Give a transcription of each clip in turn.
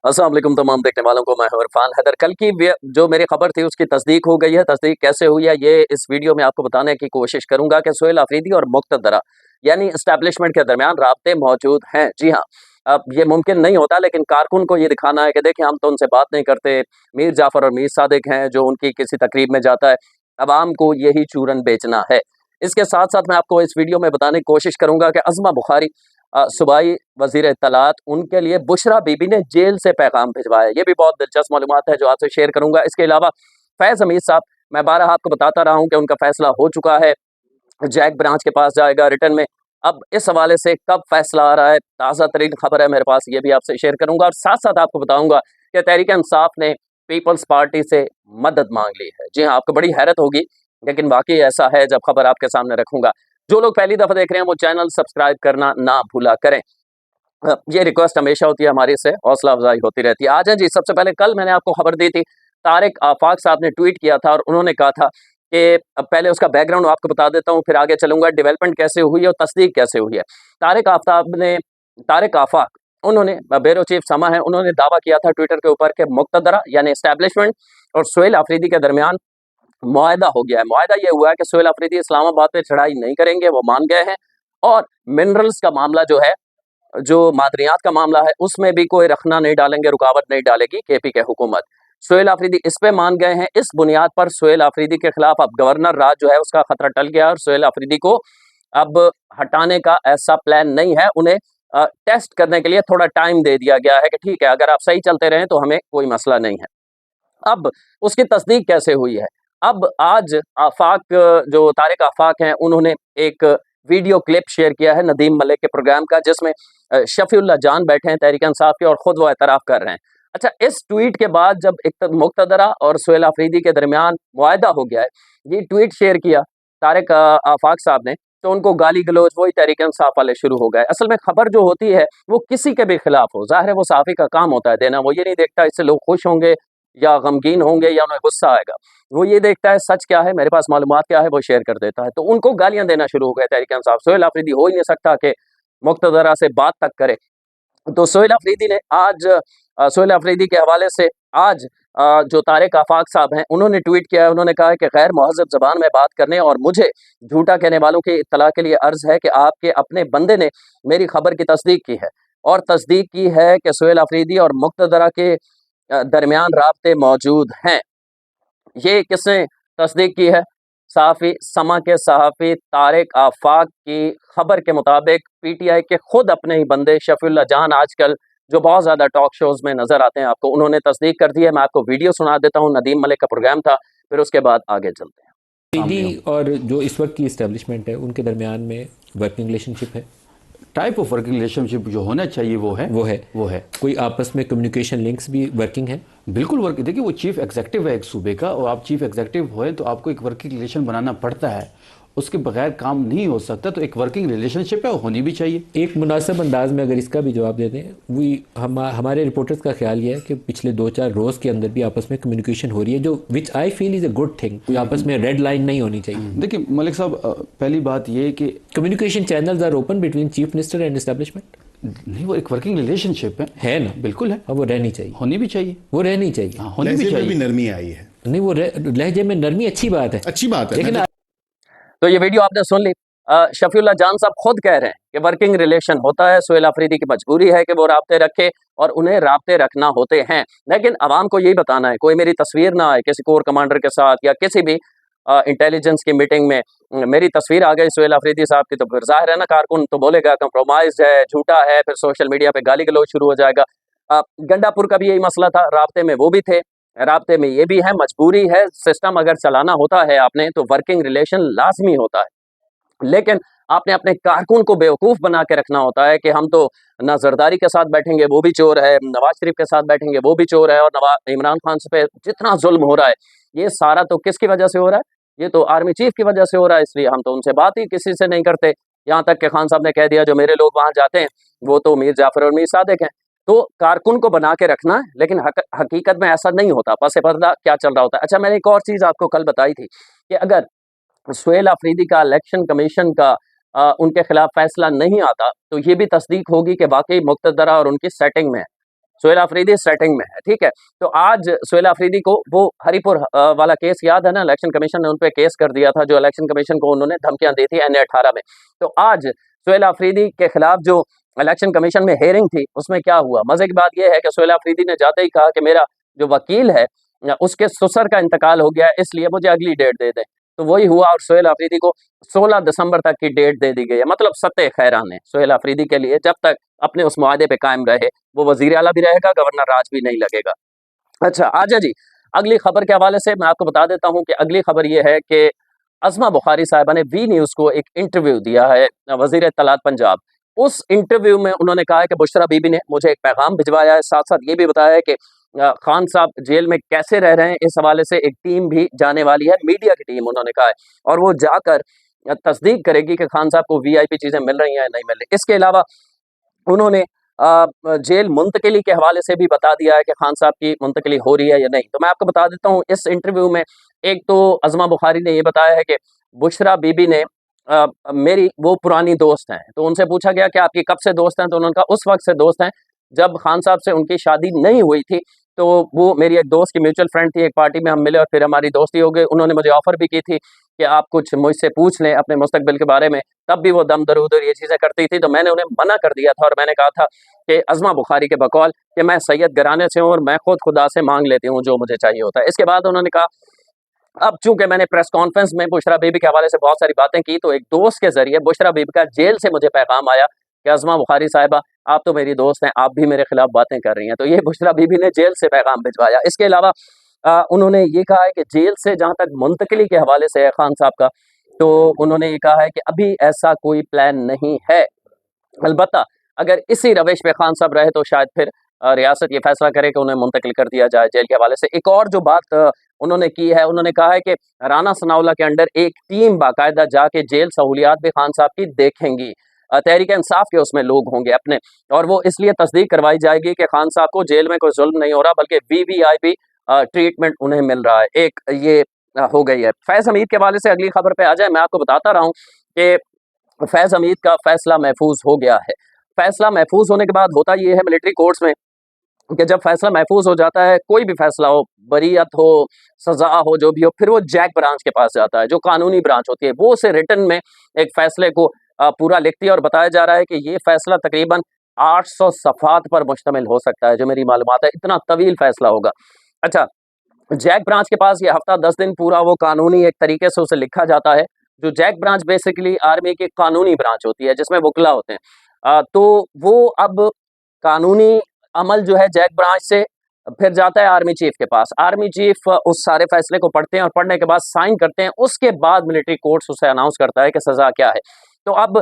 अस्सलाम वालेकुम तमाम देखने वालों को। मैं हूं इरफान हैदर। कल की जो मेरी खबर थी उसकी तस्दीक हो गई है। तस्दीक कैसे हुई है ये इस वीडियो में आपको बताने की कोशिश करूंगा कि सोहेल अफरीदी और मुक्तदरा यानी एस्टैब्लिशमेंट के दरमियान राब्ते मौजूद हैं। जी हाँ, अब ये मुमकिन नहीं होता, लेकिन कारकुन को ये दिखाना है कि देखिए हम तो उनसे बात नहीं करते। मीर जाफर और मीर सादिक हैं जो उनकी किसी तकरीब में जाता है, अवाम को यही चूरन बेचना है। इसके साथ साथ मैं आपको इस वीडियो में बताने की कोशिश करूंगा कि अज़मा बुखारी सूबाई वज़ीर इत्तलात, उनके लिए बुशरा बीबी ने जेल से पैगाम भिजवाया। ये भी बहुत दिलचस्प मालूमात है जो आपसे शेयर करूंगा। इसके अलावा फैज़ हमीद साहब, मैं बारहा आपको बताता रहा हूं कि उनका फैसला हो चुका है, जैक ब्रांच के पास जाएगा रिटर्न में। अब इस हवाले से कब फैसला आ रहा है, ताज़ा तरीन खबर है मेरे पास, ये भी आपसे शेयर करूंगा। और साथ साथ आपको बताऊंगा कि तहरीक इंसाफ ने पीपल्स पार्टी से मदद मांग ली है। जी हाँ, आपको बड़ी हैरत होगी, लेकिन वाकई ऐसा है जब खबर आपके सामने रखूंगा। जो लोग पहली दफा देख रहे हैं वो चैनल सब्सक्राइब करना ना भूला करें। ये रिक्वेस्ट हमेशा होती है हमारी, से हौसला अफजाई होती रहती है। आज है जी, सबसे पहले कल मैंने आपको खबर दी थी, तारिक आफाक साहब ने ट्वीट किया था और उन्होंने कहा था कि पहले उसका बैकग्राउंड आपको बता देता हूँ, फिर आगे चलूंगा डेवलपमेंट कैसे हुई है और तस्दीक कैसे हुई है। तारिक आफाक, उन्होंने ब्यूरो चीफ समा है, उन्होंने दावा किया था ट्विटर के ऊपर कि मुक्तदरा यानी एस्टैब्लिशमेंट और सोहेल अफरीदी के दरमियान मुआहदा हो गया है। मुआहदा ये हुआ है कि सोहेल अफरीदी इस्लामाबाद पे चढ़ाई नहीं करेंगे, वो मान गए हैं। और मिनरल्स का मामला जो है, जो मादनियात का मामला है, उसमें भी कोई रखना नहीं डालेंगे, रुकावट नहीं डालेगी केपी के हुकूमत। सोहेल अफरीदी इस पे मान गए हैं। इस बुनियाद पर सोहेल अफरीदी के खिलाफ अब गवर्नर राज जो है उसका खतरा टल गया और सोहेल अफरीदी को अब हटाने का ऐसा प्लान नहीं है। उन्हें टेस्ट करने के लिए थोड़ा टाइम दे दिया गया है कि ठीक है, अगर आप सही चलते रहें तो हमें कोई मसला नहीं है। अब उसकी तस्दीक कैसे हुई है? अब आज आफाक, जो तारिक आफाक हैं, उन्होंने एक वीडियो क्लिप शेयर किया है नदीम मलिक के प्रोग्राम का, जिसमें शफीउल्लाह जान बैठे हैं तहरीक इंसाफ के और खुद वो एतराफ़ कर रहे हैं। अच्छा, इस ट्वीट के बाद जब एक मुक्तदरा और सोहेल अफरीदी के दरमियान मुआहदा हो गया है, ये ट्वीट शेयर किया तारिक आफाक साहब ने, तो उनको गाली गलौज वही तहरीक इंसाफ वाले शुरू हो गए। असल में खबर जो होती है वो किसी के भी खिलाफ हो, ज़ाहिर है वो सहाफ़ी का काम होता है देना। वो ये नहीं देखता इससे लोग खुश होंगे या गमगीन होंगे या उन्हें गुस्सा आएगा। वो ये देखता है सच क्या है, मेरे पास मालूमात क्या है, वो शेयर कर देता है। तो उनको गालियाँ देना शुरू हो गए तहरीक इंसाफ। सोहेल अफरीदी हो ही नहीं सकता कि मुक्तदरा से बात तक करे। तो सोहेल अफरीदी ने आज सोहेल अफरीदी के हवाले से आज जो तारिक आफाक साहब हैं, उन्होंने ट्वीट किया है। उन्होंने कहा है कि गैर मुहज़्ज़ब ज़बान में बात करने और मुझे झूठा कहने वालों की इत्तला के लिए अर्ज़ है कि आपके अपने बंदे ने मेरी खबर की तस्दीक की है और तस्दीक की है कि सोहेल अफरीदी और मुक्तदरा के दरमियान राब्ते मौजूद हैं। ये किसने तस्दीक की है? सहाफ़ी समा के सहाफ़ी तारिक आफाक की खबर के मुताबिक पीटीआई के खुद अपने ही बंदे शफीउल्लाह जान, आजकल जो बहुत ज़्यादा टॉक शोज़ में नज़र आते हैं आपको, उन्होंने तस्दीक कर दी है। मैं आपको वीडियो सुना देता हूँ, नदीम मलिक का प्रोग्राम था, फिर उसके बाद आगे चलते हैं। दीदी और जो इस वक्त की इस्टेब्लिशमेंट है उनके दरमियान में वर्किंग रिलेशनशिप है, टाइप ऑफ वर्किंग रिलेशनशिप जो होना चाहिए वो है। कोई आपस में कम्युनिकेशन लिंक्स भी वर्किंग है? बिल्कुल वर्क, देखिए वो चीफ एग्जीक्यूटिव है एक सूबे का, और आप चीफ एग्जीक्यूटिव होए तो आपको एक वर्किंग रिलेशन बनाना पड़ता है, उसके बगैर काम नहीं हो सकता। तो एक वर्किंग रिलेशनशिप है, वो होनी भी चाहिए। एक मुनासिब अंदाज में अगर इसका भी जवाब दे दें, हमारे रिपोर्टर्स का ख्याल ये है कि पिछले 2-4 रोज़ के अंदर भी आपस में कम्युनिकेशन हो रही है, जो which I feel is a good thing. कोई आपस में रेड लाइन नहीं होनी चाहिए। देखिए मलिक साहब, पहली बात ये कि communication channels are open between chief minister and establishment. नहीं, वो एक वर्किंग रिलेशनशिप है ना? बिल्कुल है, और वो रहनी चाहिए, होनी भी चाहिए, वो रहनी चाहिए। हाँ, होनी भी चाहिए। नरमी आई है, नहीं, वो लहजे में नरमी अच्छी बात है, अच्छी बात है। लेकिन तो ये वीडियो आपने सुन ली। शफीउल्लाह जान साहब खुद कह रहे हैं कि वर्किंग रिलेशन होता है, सोहेल अफरीदी की मजबूरी है कि वो राब्ते रखे और उन्हें राब्ते रखना होते हैं। लेकिन आवाम को यही बताना है, कोई मेरी तस्वीर ना आए किसी कोर कमांडर के साथ या किसी भी इंटेलिजेंस की मीटिंग में मेरी तस्वीर आ गई सोहेल अफरीदी साहब की, तो फिर जाहिर है ना कारकुन तो बोलेगा कंप्रोमाइज है, झूठा है, फिर सोशल मीडिया पे गाली गलौज शुरू हो जाएगा। गंडापुर का भी यही मसला था, राब्ते में वो भी थे, राब्ते में ये भी है, मजबूरी है। सिस्टम अगर चलाना होता है आपने तो वर्किंग रिलेशन लाजमी होता है, लेकिन आपने अपने कारकुन को बेवकूफ़ बना के रखना होता है कि हम तो ना जरदारी के साथ बैठेंगे वो भी चोर है, नवाज शरीफ के साथ बैठेंगे वो भी चोर है, और इमरान खान पे जितना जुल्म हो रहा है ये सारा तो किसकी वजह से हो रहा है? ये तो आर्मी चीफ की वजह से हो रहा है, इसलिए हम तो उनसे बात ही किसी से नहीं करते। यहाँ तक कि खान साहब ने कह दिया जो मेरे लोग वहाँ जाते हैं वो तो मीर जाफर और मीर सादिक हैं। तो कारकुन को बना के रखना है, लेकिन हकीकत में ऐसा नहीं होता, पसे पर्दा क्या चल रहा होता है। अच्छा, मैंने एक और चीज़ आपको कल बताई थी कि अगर सोहेल अफरीदी का इलेक्शन कमीशन का उनके खिलाफ फैसला नहीं आता तो ये भी तस्दीक होगी कि वाकई मुक्तदरा और उनकी सेटिंग में है। सोहेल अफरीदी सेटिंग में है, ठीक है। तो आज सोहेल अफरीदी को वो हरिपुर वाला केस याद है ना, इलेक्शन कमीशन ने उन पे केस कर दिया था, जो इलेक्शन कमीशन को उन्होंने धमकियां दी थी NA 18 में। तो आज सोहेल अफरीदी के खिलाफ जो इलेक्शन कमीशन में हेयरिंग थी, उसमें क्या हुआ? मजे की बात यह है कि सोहेल अफरीदी ने जाते ही कहा कि मेरा जो वकील है उसके ससुर का इंतकाल हो गया है, इसलिए मुझे अगली डेट दे दें। तो वही हुआ और सोहेल अफरीदी को 16 दिसंबर तक की डेट दे दी गई है। मतलब सत्ते खैरान है सोहेल अफरीदी के लिए, जब तक अपने उस मुआहदे पे कायम रहे, वो वजीर आला भी रहेगा, गवर्नर राज भी नहीं लगेगा। अच्छा, आजा जी, अगली खबर के हवाले से मैं आपको बता देता हूँ कि अगली खबर ये है कि अज़मा बुखारी साहिबा ने वी न्यूज़ को एक इंटरव्यू दिया है, वज़ीर इत्तलात पंजाब। उस इंटरव्यू में उन्होंने कहा है कि बुशरा बीबी ने मुझे एक पैगाम भिजवाया है, साथ-साथ ये भी बताया है कि खान साहब जेल में कैसे रह रहे हैं, इस हवाले से एक टीम भी जाने वाली है, मीडिया की टीम उन्होंने कहा है, और वो जाकर तस्दीक करेगी कि खान साहब को वीआईपी चीज़ें मिल रही हैं या नहीं मिल रही। इसके अलावा उन्होंने जेल मुंतकिली के हवाले से भी बता दिया है कि खान साहब की मुंतकिली हो रही है या नहीं। तो मैं आपको बता देता हूँ, इस इंटरव्यू में एक तो अज़मा बुखारी ने ये बताया है कि बुशरा बीबी ने मेरी वो पुरानी दोस्त हैं, तो उनसे पूछा गया कि आपकी कब से दोस्त हैं? तो उन्होंने कहा उस वक़्त से दोस्त हैं जब खान साहब से उनकी शादी नहीं हुई थी, तो वो मेरी एक दोस्त की म्यूचुअल फ्रेंड थी, एक पार्टी में हम मिले और फिर हमारी दोस्ती हो गई। उन्होंने मुझे ऑफ़र भी की थी कि आप कुछ मुझसे पूछ लें अपने मुस्तकबिल के बारे में, तब भी वो दम दरूदर ये चीज़ें करती थी, तो मैंने उन्हें मना कर दिया था और मैंने कहा था कि अज़मा बुखारी के बकौल कि मैं सैयद घराने से हूँ और मैं खुद खुदा से मांग लेती हूँ जो मुझे चाहिए होता है। इसके बाद उन्होंने कहा, अब चूंकि मैंने प्रेस कॉन्फ्रेंस में बुशरा बीबी के हवाले से बहुत सारी बातें की, तो एक दोस्त के जरिए बुशरा बीबी का जेल से मुझे पैगाम आया कि अज़मा बुखारी साहिबा, आप तो मेरी दोस्त हैं, आप भी मेरे खिलाफ बातें कर रही हैं। तो ये बुशरा बीबी ने जेल से पैगाम भिजवाया। इसके अलावा उन्होंने ये कहा है कि जेल से जहाँ तक मुंतकिली के हवाले से है खान साहब का, तो उन्होंने ये कहा है कि अभी ऐसा कोई प्लान नहीं है। अलबत्ता अगर इसी रविश पे खान साहब रहे तो शायद फिर रियासत ये फैसला करे कि उन्हें मुंतकिल कर दिया जाए जेल के हवाले से। एक और जो बात उन्होंने की है, उन्होंने कहा है कि राना सनाउल्लाह के अंडर एक टीम बाकायदा जाके जेल सहूलियात भी खान साहब की देखेंगी। तहरीक इंसाफ के उसमें लोग होंगे अपने, और वो इसलिए तस्दीक करवाई जाएगी कि खान साहब को जेल में कोई जुल्म नहीं हो रहा, बल्कि वीवीआईपी ट्रीटमेंट उन्हें मिल रहा है। एक ये हो गई है। फैज़ हमीद के हवाले से अगली खबर पे आ जाए। मैं आपको बताता रहा हूँ कि फैज़ हमीद का फैसला महफूज हो गया है। फैसला महफूज होने के बाद होता ये है मिलिट्री कोर्ट्स में कि जब फैसला महफूज हो जाता है, कोई भी फैसला हो, बरीअत हो, सजा हो, जो भी हो, फिर वो जैक ब्रांच के पास जाता है, जो कानूनी ब्रांच होती है, वो उसे रिटन में एक फैसले को पूरा लिखती है और बताया जा रहा है कि ये फैसला तकरीबन 800 सफ़ात पर मुश्तमिल हो सकता है, जो मेरी मालूमात है, इतना तवील फैसला होगा। अच्छा, जैक ब्रांच के पास ये हफ्ता 10 दिन पूरा वो कानूनी एक तरीके से उसे लिखा जाता है। जो जैक ब्रांच बेसिकली आर्मी की कानूनी ब्रांच होती है, जिसमें वकला होते हैं। तो वो अब कानूनी अमल जो है जैक ब्रांच से फिर जाता है आर्मी चीफ के पास। आर्मी चीफ उस सारे फैसले को पढ़ते हैं और पढ़ने के बाद साइन करते हैं। उसके बाद मिलिट्री कोर्ट्स उसे अनाउंस करता है कि सजा क्या है। तो अब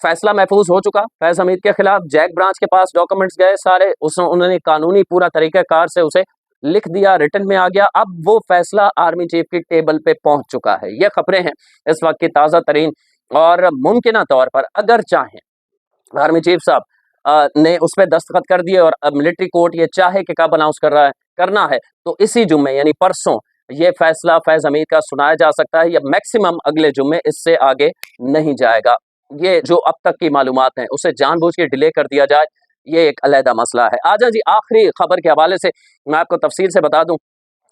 फैसला महफूज हो चुका फैज़ हमीद के खिलाफ। जैक ब्रांच के पास डॉक्यूमेंट्स गए सारे, उन्होंने कानूनी पूरा तरीक़ाकार से उसे लिख दिया, रिटन में आ गया। अब वो फैसला आर्मी चीफ की टेबल पे पहुंच चुका है। ये खबरें हैं इस वक्त की ताज़ा तरीन, और मुमकिना तौर पर अगर चाहें आर्मी चीफ साहब ने उस पे दस्तखत कर दिए और अब मिलिट्री कोर्ट ये चाहे कि कब अनाउंस करना है, तो इसी जुम्मे यानी परसों ये फैसला फैज़ हमीद का सुनाया जा सकता है, या मैक्सिमम अगले जुम्मे, इससे आगे नहीं जाएगा। ये जो अब तक की मालूमात हैं उसे जानबूझ के डिले कर दिया जाए, ये एक अलहदा मसला है। आजा जी, आखिरी खबर के हवाले से मैं आपको तफसील से बता दूं।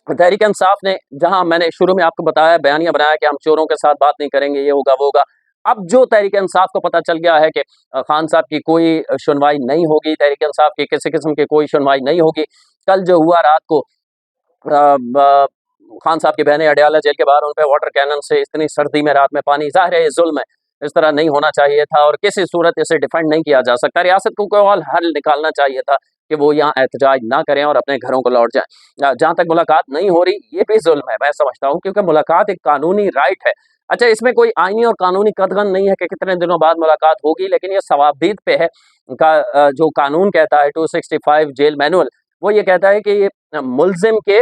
तहरीक इंसाफ ने, जहां मैंने शुरू में आपको बताया, बयानिया बनाया कि हम चोरों के साथ बात नहीं करेंगे, ये होगा वो होगा, अब जो तहरीक इंसाफ को पता चल गया है कि खान साहब की कोई सुनवाई नहीं होगी, तहरीक इंसाफ की किसी किस्म की कोई सुनवाई नहीं होगी। कल जो हुआ रात को खान साहब की बहनें अडयाला जेल के बाहर, उन पे वाटर कैनन से इतनी सर्दी में रात में पानी, ज़ाहिर है ये जुल्म है, इस तरह नहीं होना चाहिए था और किसी सूरत इसे डिफेंड नहीं किया जा सकता। रियासत को कोई और हल निकालना चाहिए था कि वो यहाँ एहतजाज ना करें और अपने घरों को लौट जाएं। जहाँ तक मुलाकात नहीं हो रही, ये भी जुल्म है, मैं समझता हूँ, क्योंकि मुलाकात एक कानूनी राइट है। अच्छा, इसमें कोई आईनी और कानूनी कदगन नहीं है कि कितने दिनों बाद मुलाकात होगी, लेकिन ये सवाबदीद पे है का जो कानून कहता है 265 जेल मैनुअल, वो ये कहता है कि ये मुल्जिम के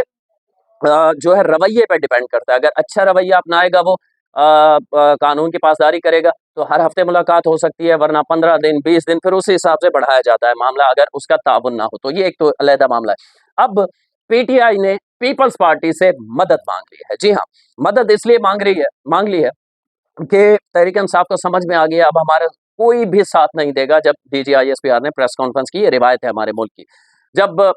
जो है रवैये पे डिपेंड करता है। अगर अच्छा रवैया अपनाएगा वो, कानून की पासदारी करेगा, तो हर हफ्ते मुलाकात हो सकती है, वरना 15 दिन 20 दिन फिर उसी हिसाब से बढ़ाया जाता है मामला, अगर उसका ताउन ना हो तो। ये एक तो अलहदा मामला है। अब पीटीआई ने पीपल्स पार्टी से मदद मांग ली है। जी हाँ, मदद इसलिए मांग ली है कि तहरीक इंसाफ को समझ में आ गया अब हमारा कोई भी साथ नहीं देगा। जब DG ISPR ने प्रेस कॉन्फ्रेंस की, ये रिवायत है हमारे मुल्क की, जब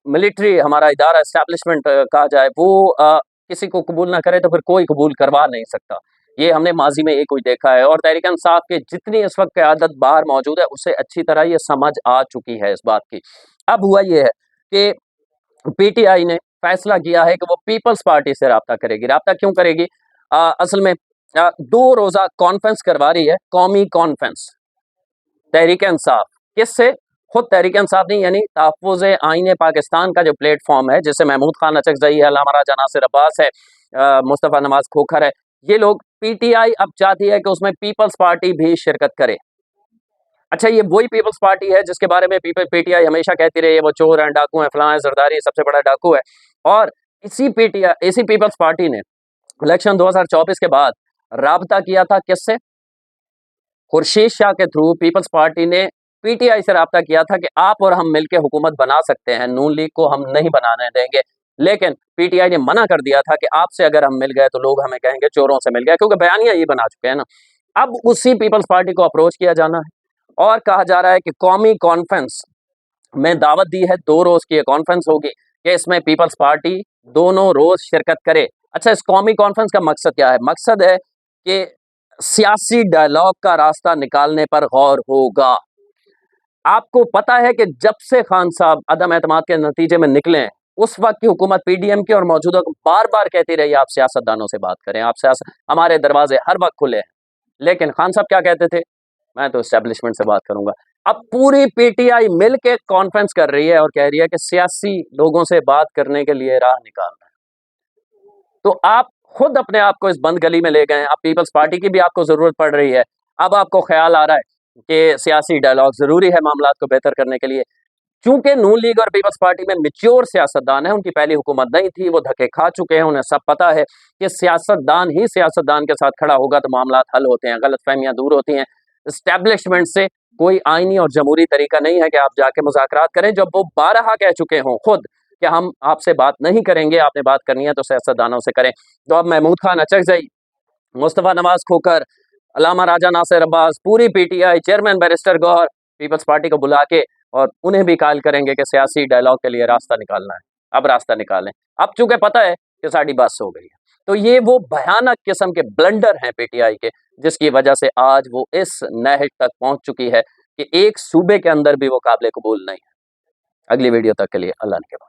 मिलिट्री हमारा इदारा एस्टैब्लिशमेंट कहा जाए वो किसी को कबूल ना करे तो फिर कोई कबूल करवा नहीं सकता। ये हमने माजी में एक कुछ देखा है और तहरीक इंसाफ के जितनी इस वक्त क़यादत बाहर मौजूद है उसे अच्छी तरह ये समझ आ चुकी है इस बात की। अब हुआ ये है कि पीटीआई ने फैसला किया है कि वो पीपल्स पार्टी से राब्ता करेगी। राब्ता क्यों करेगी? असल में 2 रोज़ा कॉन्फ्रेंस करवा रही है, कौमी कॉन्फ्रेंस तहरीक इंसाफ। किससे? खुद तहरीक इंसाफ नहीं, यानी तहफ़्फ़ुज़ आईन पाकिस्तान का जो प्लेटफॉर्म है, जिससे महमूद खान अचकज़ई है, अल्लामा राजा नासिर अब्बास है, मुस्तफ़ा नवाज़ खोखर है, ये लोग, पीटीआई अब चाहती है कि उसमें पीपल्स पार्टी भी शिरकत करे। अच्छा, ये वही पीपल्स पार्टी है जिसके बारे में पीटीआई हमेशा कहती रही है वो चोर हैं, डाकू हैं, फलां है, ज़रदारी सबसे बड़ा डाकू है। और इसी पीपल्स पार्टी ने इलेक्शन 2024 के बाद राब्ता किया था किससे? खुर्शीद शाह के थ्रू पीपल्स पार्टी ने पीटीआई से राब्ता किया था कि आप और हम मिलकर हुकूमत बना सकते हैं, नून लीग को हम नहीं बनाने देंगे। लेकिन पीटीआई ने मना कर दिया था कि आपसे अगर हम मिल गए तो लोग हमें कहेंगे चोरों से मिल गए, क्योंकि बयानिया ये बना चुके हैं ना। अब उसी पीपल्स पार्टी को अप्रोच किया जाना है और कहा जा रहा है कि कौमी कॉन्फ्रेंस में दावत दी है, 2 रोज़ की ये कॉन्फ्रेंस होगी कि इसमें पीपल्स पार्टी दोनों रोज़ शिरकत करे। अच्छा, इस कौमी कॉन्फ्रेंस का मकसद क्या है? मकसद है कि सियासी डायलॉग का रास्ता निकालने पर गौर होगा। आपको पता है कि जब से खान साहब अदम एतमाद के नतीजे में निकले हैं, उस वक्त की हुकूमत पीडीएम की और मौजूदा को बार-बार कहती रही आप सियासतदानों से बात करें, हमारे दरवाजे हर वक्त खुले हैं। लेकिन खान साहब क्या कहते थे? मैं तो एस्टैब्लिशमेंट से बात करूंगा। अब पूरी पीटीआई मिल के कॉन्फ्रेंस कर रही है और कह रही है कि सियासी लोगों से बात करने के लिए राह निकालना है। तो आप खुद अपने आप को इस बंद गली में ले गए हैं। अब पीपल्स पार्टी की भी आपको जरूरत पड़ रही है। अब आपको ख्याल आ रहा है कि सियासी डायलॉग जरूरी है मामलात को बेहतर करने के लिए। चूंकि नून लीग और पीपल्स पार्टी में मैच्योर सियासतदान है, उनकी पहली हुकूमत नहीं थी, वो धक्के खा चुके हैं, उन्हें सब पता है कि सियासतदान ही सियासतदान के साथ खड़ा होगा तो मामलात हल होते हैं, गलतफहमियां दूर होती हैं। एस्टैब्लिशमेंट से कोई आईनी और जमहूरी तरीका नहीं है कि आप जाके मुज़ाकरात करें, जब वो 12 कह चुके हों खुद कि हम आपसे बात नहीं करेंगे, आपने बात करनी है तो सियासतदानों से करें। तो अब महमूद खान अचकज़ई, मुस्तफ़ा नवाज़ खोखर, अल्लामा राजा नासिर अब्बास, पूरी PTI, chairman barrister Gohar people's party को बुला के और उन्हें भी कायल करेंगे कि सियासी डायलॉग के लिए रास्ता निकालना है। अब रास्ता निकालें। अब चूंकि पता है कि साड़ी बस हो गई है, तो ये वो भयानक किस्म के ब्लंडर हैं पीटीआई के, जिसकी वजह से आज वो इस नहज तक पहुंच चुकी है कि एक सूबे के अंदर भी वो काबिल कबूल नहीं है। अगली वीडियो तक के लिए अल्लाह ने के बाद।